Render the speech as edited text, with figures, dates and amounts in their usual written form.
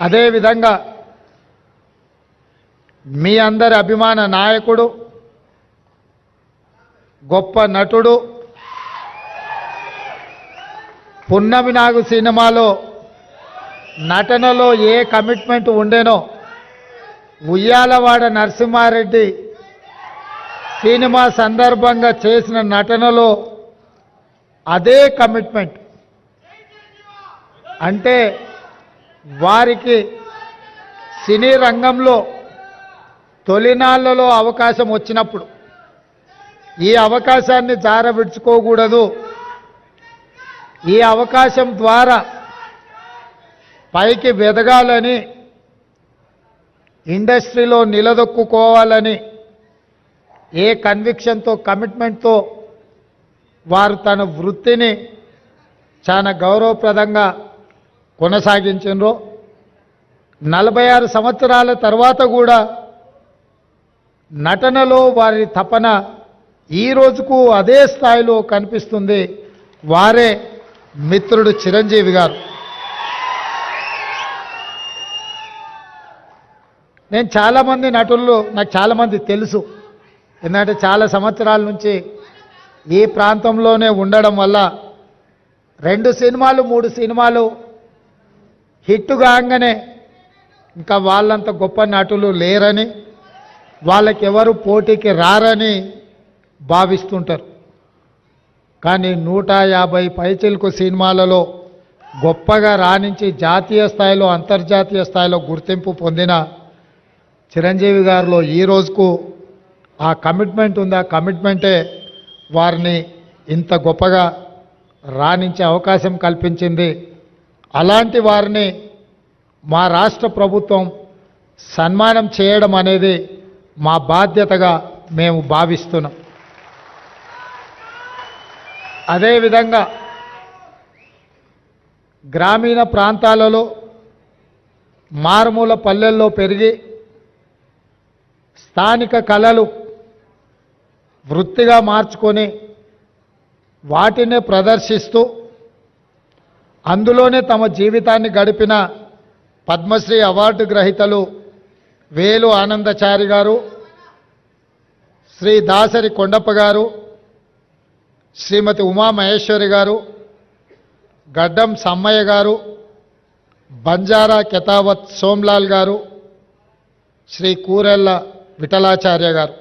అదేవిధంగా మీ అందరి అభిమాన నాయకుడు, గొప్ప నటుడు, పున్నమి నాగు సినిమాలో నటనలో a commitment ఉండేనో Uyyalawada Narasimha Reddy cinema సందర్భంగా చేసిన నటనలో అదే కమిట్మెంట్. అంటే వారికి సినీ రంగంలో తొలినాళ్లలో అవకాశం వచ్చినప్పుడు ఈ అవకాశాన్ని జారవిడ్చుకోకూడదు, ఈ అవకాశం ద్వారా పైకి వెదగాలని, ఇండస్ట్రీలో నిలదొక్కుకోవాలని ఏ కన్విక్షన్తో కమిట్మెంట్తో వారు తన వృత్తిని చాలా గౌరవప్రదంగా కొనసాగించారో 46 సంవత్సరాల తర్వాత కూడా నటనలో వారి తపన ఈ రోజుకు అదే స్థాయిలో కనిపిస్తుంది. వారే మిత్రుడు చిరంజీవి గారు. నేను చాలామంది నటులు నాకు చాలామంది తెలుసు, ఎందుకంటే చాలా సంవత్సరాల నుంచి ఈ ప్రాంతంలోనే ఉండడం వల్ల 2 సినిమాలు 3 సినిమాలు హిట్ కాగానే ఇంకా వాళ్ళంత గొప్ప నటులు లేరని, వాళ్ళకి ఎవరు పోటీకి రారని భావిస్తుంటారు. కానీ 150 పైచిలకు సినిమాలలో గొప్పగా రాణించి జాతీయ స్థాయిలో అంతర్జాతీయ స్థాయిలో గుర్తింపు పొందిన చిరంజీవి గారిలో ఈ రోజుకు ఆ కమిట్మెంట్ ఉంది. ఆ కమిట్మెంటే వారిని ఇంత గొప్పగా రాణించే అవకాశం కల్పించింది. అలాంటి వారిని మా రాష్ట్ర ప్రభుత్వం సన్మానం చేయడం అనేది మా బాధ్యతగా మేము భావిస్తున్నాం. అదేవిధంగా గ్రామీణ ప్రాంతాలలో మారుమూల పల్లెల్లో పెరిగి స్థానిక కళలు వృత్తిగా మార్చుకొని వాటినే ప్రదర్శిస్తూ అందులోనే తమ జీవితాన్ని గడిపిన పద్మశ్రీ అవార్డు గ్రహీతలు వేలు ఆనందచారి గారు, శ్రీ దాసరి కొండప్ప గారు, శ్రీమతి ఉమామహేశ్వరి గారు, గడ్డం సమ్మయ్య గారు, బంజారా కెతావత్ సోమ్లాల్ గారు, శ్రీ కూరెళ్ళ విఠలాచార్య గారు